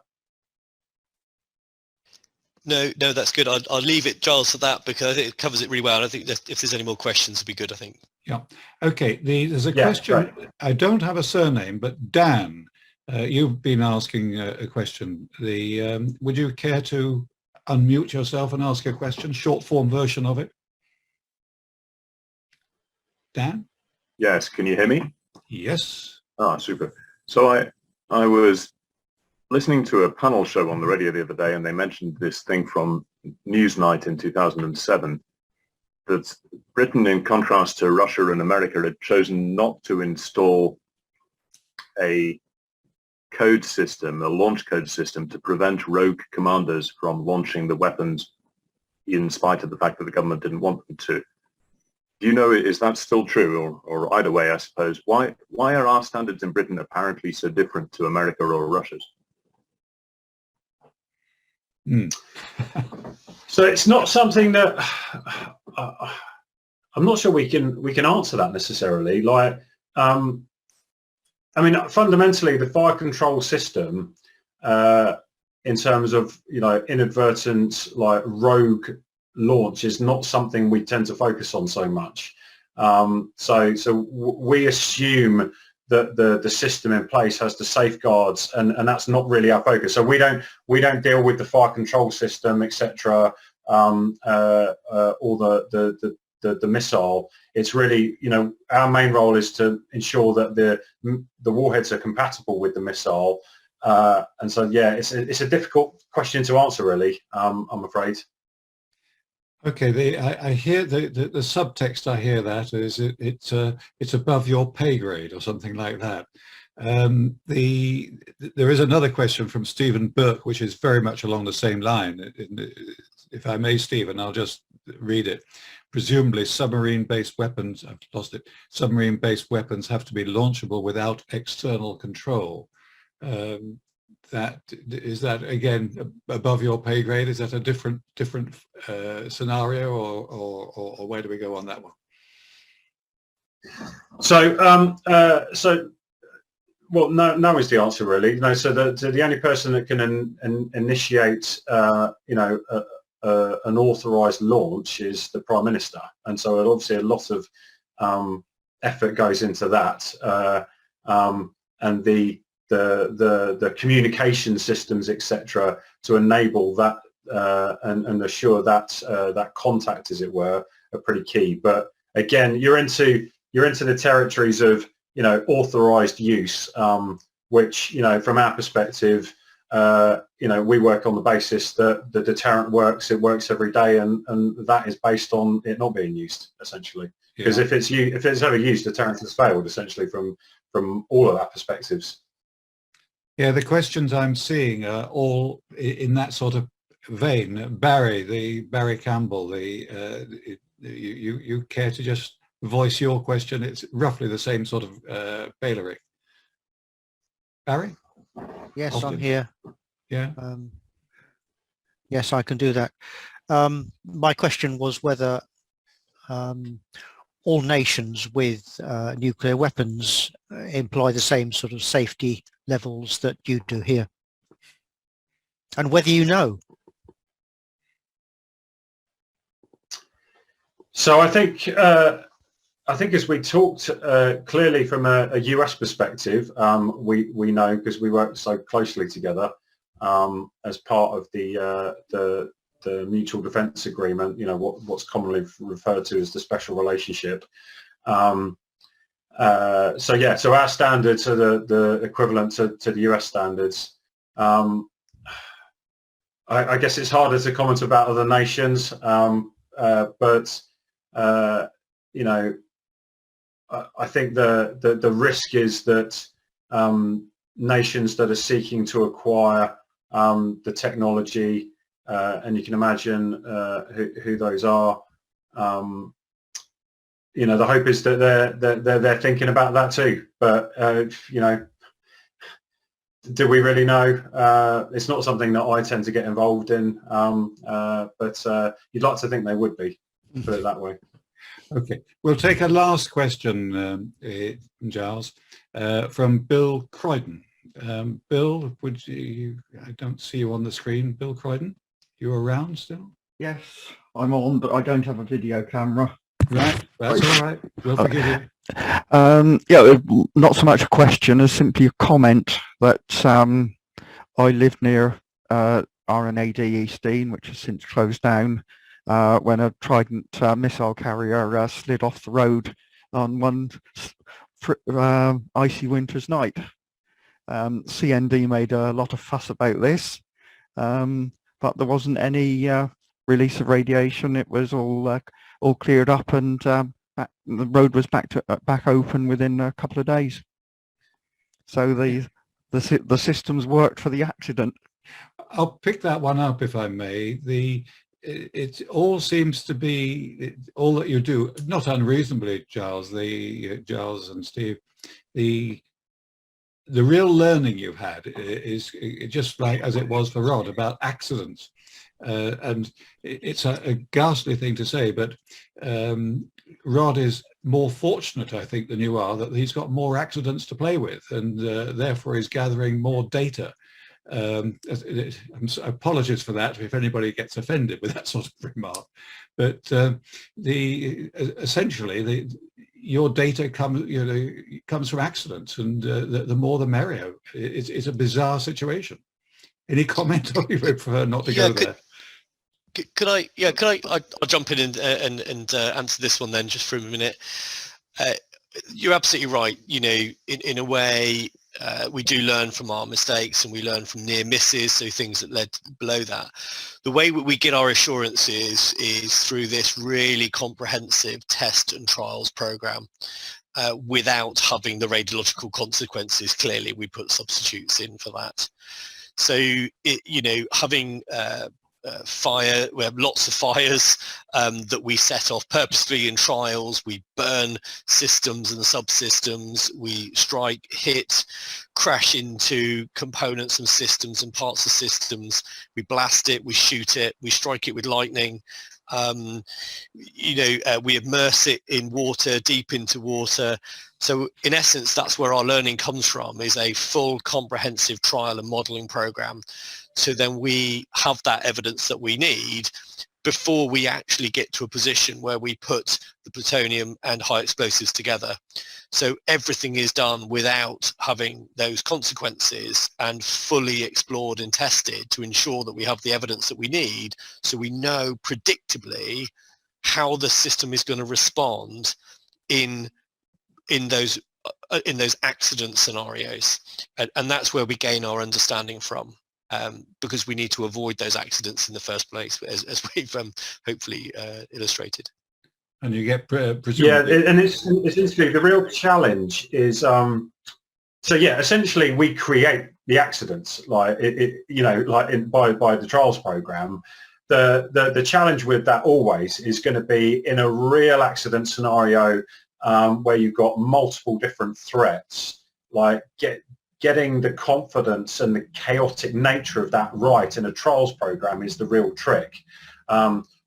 No, that's good. I'll leave it, Giles, for that, because I think it covers it really well. I think that if there's any more questions, it'd be good, I think. Yeah. Okay. There's a question. Right. I don't have a surname, but Dan, you've been asking a question. Would you care to unmute yourself and ask a question, short form version of it? Dan? Yes, can you hear me? Yes. Ah, super. So I was listening to a panel show on the radio the other day, and they mentioned this thing from Newsnight in 2007, that Britain, in contrast to Russia and America, had chosen not to install a code system, a launch code system, to prevent rogue commanders from launching the weapons in spite of the fact that the government didn't want them to. Do you know, is that still true? Or either way, I suppose, why are our standards in Britain apparently so different to America or Russia's? So it's not something that I'm not sure we can answer that necessarily. Like, I mean, fundamentally, the fire control system, in terms of, you know, inadvertent, like, rogue launch, is not something we tend to focus on so much. So we assume that the system in place has the safeguards, and that's not really our focus. So we don't deal with the fire control system, etc., or the missile. It's really, you know, our main role is to ensure that the warheads are compatible with the missile. And so, yeah, it's a difficult question to answer, really, I'm afraid. Okay, I hear the subtext. I hear that is it's above your pay grade or something like that. There is another question from Stephen Burke, which is very much along the same line. If I may, Stephen, I'll just read it. Presumably, submarine-based weapons. I've lost it. Submarine-based weapons have to be launchable without external control. Is that again above your pay grade? Is that a different scenario, or where do we go on that one? So well, no is the answer, really. You know, so the only person that can initiate you know, an authorised launch is the Prime Minister, and so obviously a lot of effort goes into that, and the communication systems, etc., to enable that and assure that that contact, as it were, are pretty key. But again, you're into the territories of, you know, authorized use, which, you know, from our perspective, you know, we work on the basis that the deterrent works. It works every day, and that is based on it not being used, essentially. Because if it's ever used, deterrent has failed, essentially, from all of our perspectives. Yeah, the questions I'm seeing are all in that sort of vein. Barry Campbell, you care to just voice your question? It's roughly the same sort of bailiwick. Barry? Yes, Austin? I'm here. Yeah. Yes, I can do that. My question was whether all nations with nuclear weapons employ the same sort of safety levels that you do here, and whether you know. So I think as we talked clearly from a US perspective, we know, because we work so closely together as part of the mutual defence agreement. You know, what's commonly referred to as the special relationship. So yeah, so our standards are the equivalent to the US standards. I guess it's harder to comment about other nations, but you know, I think the risk is that nations that are seeking to acquire the technology, and you can imagine who those are. You know, the hope is that they're thinking about that too. But you know, do we really know? It's not something that I tend to get involved in. But you'd like to think they would be. Put it that way. Okay, we'll take a last question, Giles, from Bill Croydon. Bill, would you? I don't see you on the screen. Bill Croydon, you around still? Yes, I'm on, but I don't have a video camera. Right, that's all right. We'll forgive you. Yeah, not so much a question as simply a comment that I lived near RNAD East Dean, which has since closed down, when a Trident missile carrier slid off the road on one icy winter's night. CND made a lot of fuss about this, but there wasn't any release of radiation, it was all cleared up, and the road was back open within a couple of days. So the systems worked for the accident. I'll pick that one up if I may. It all seems to be all that you do, not unreasonably, Giles, Giles and Steve. The real learning you've had is just like as it was for Rod about accidents, and it's a ghastly thing to say, but Rod is more fortunate, I think, than you are, that he's got more accidents to play with, and therefore is gathering more data. Apologies for that if anybody gets offended with that sort of remark, but essentially your data comes from accidents, and the more the merrier. It's a bizarre situation. Any comment, or you prefer not to go there? Could I I'll jump in and answer this one then just for a minute. You're absolutely right. In a way, we do learn from our mistakes, and we learn from near misses, so things that led below that. The way we get our assurances is through this really comprehensive test and trials program. Without having the radiological consequences, clearly we put substitutes in for that. So having fire, we have lots of fires that we set off purposely in trials. We burn systems and subsystems, we strike, hit, crash into components and systems and parts of systems, we blast it, we shoot it, we strike it with lightning. We immerse it in water, deep into water. So in essence, that's where our learning comes from, is a full comprehensive trial and modeling program. So then we have that evidence that we need before we actually get to a position where we put the plutonium and high explosives together. So everything is done without having those consequences and fully explored and tested to ensure that we have the evidence that we need, so we know predictably how the system is going to respond in those accident scenarios. And that's where we gain our understanding from. Because we need to avoid those accidents in the first place, as we've hopefully illustrated. And you get presumably... and it's interesting. The real challenge is essentially we create the accidents, like by the trials program. The challenge with that always is going to be in a real accident scenario where you've got multiple different threats, like getting the confidence and the chaotic nature of that right in a trials program is the real trick.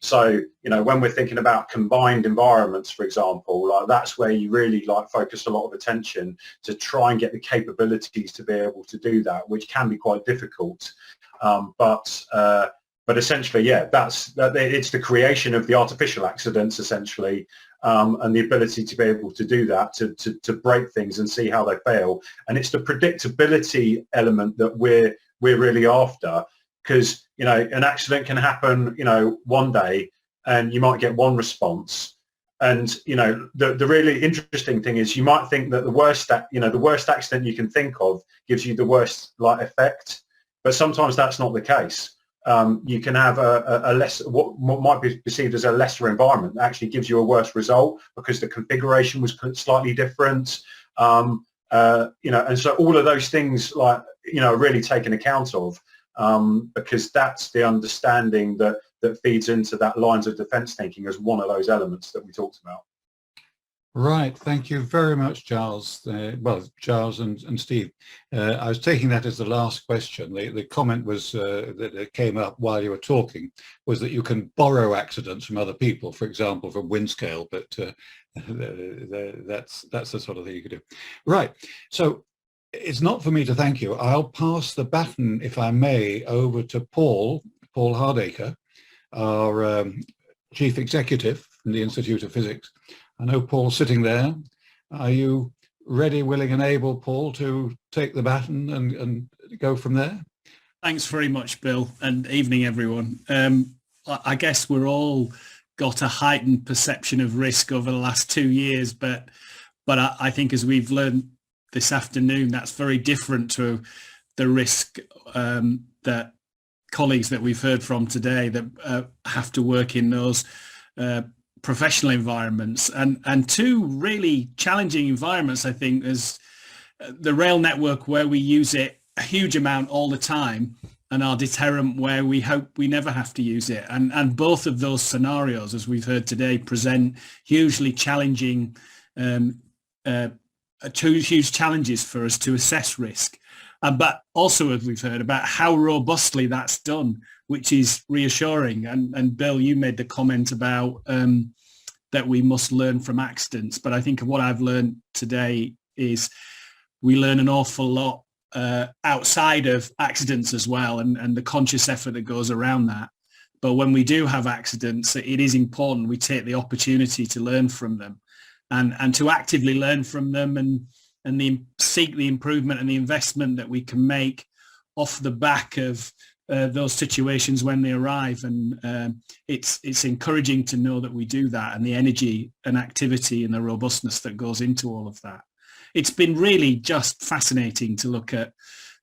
So when we're thinking about combined environments, for example, like that's where you really focus a lot of attention to try and get the capabilities to be able to do that, which can be quite difficult. But essentially, it's the creation of the artificial accidents, essentially, and the ability to be able to do that, to break things and see how they fail. And it's the predictability element that we're really after, because an accident can happen one day and you might get one response. And the really interesting thing is you might think that the worst accident you can think of gives you the worst effect, but sometimes that's not the case. You can have a less, what might be perceived as a lesser environment that actually gives you a worse result because the configuration was slightly different. And so all of those things are really taken account of, because that's the understanding that feeds into that lines of defense thinking as one of those elements that we talked about. Right, thank you very much, Giles. Giles and Steve. I was taking that as the last question. The comment was that came up while you were talking was that you can borrow accidents from other people, for example, from Windscale, but that's the sort of thing you could do. Right, so it's not for me to thank you. I'll pass the baton, if I may, over to Paul Hardacre, our Chief Executive from the Institute of Physics. I know Paul's sitting there. Are you ready, willing and able, Paul, to take the baton and go from there? Thanks very much, Bill, and evening, everyone. I guess we're all got a heightened perception of risk over the last 2 years, but I think as we've learned this afternoon, that's very different to the risk that colleagues that we've heard from today that have to work in those professional environments, and two really challenging environments, I think, is the rail network where we use it a huge amount all the time, and our deterrent where we hope we never have to use it. And both of those scenarios, as we've heard today, present hugely challenging, huge challenges for us to assess risk. But also, as we've heard, about how robustly that's done, which is reassuring. And Bill, you made the comment about that we must learn from accidents. But I think what I've learned today is we learn an awful lot outside of accidents as well, and the conscious effort that goes around that. But when we do have accidents, it is important we take the opportunity to learn from them, and to actively learn from them, and seek the improvement and the investment that we can make off the back of those situations when they arrive. And it's encouraging to know that we do that, and the energy and activity and the robustness that goes into all of that. It's been really just fascinating to look at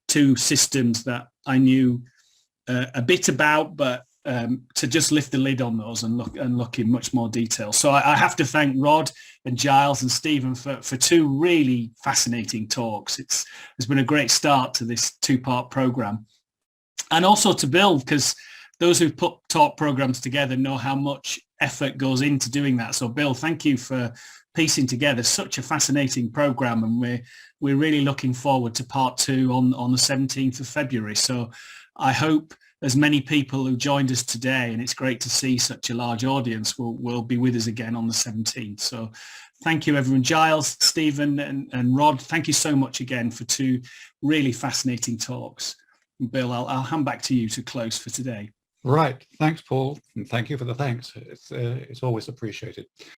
two systems that I knew a bit about, but to just lift the lid on those and look in much more detail. So I have to thank Rod and Giles and Stephen for two really fascinating talks. It's been a great start to this two-part program. And also to Bill, because those who've put talk programs together know how much effort goes into doing that. So Bill, thank you for piecing together such a fascinating program, and we're really looking forward to part 2 on the 17th of February. So I hope as many people who joined us today, and it's great to see such a large audience, will be with us again on the 17th. So thank you everyone. Giles, Stephen and Rod, thank you so much again for two really fascinating talks. And Bill, I'll hand back to you to close for today. Right. Thanks, Paul. And thank you for the thanks. It's always appreciated.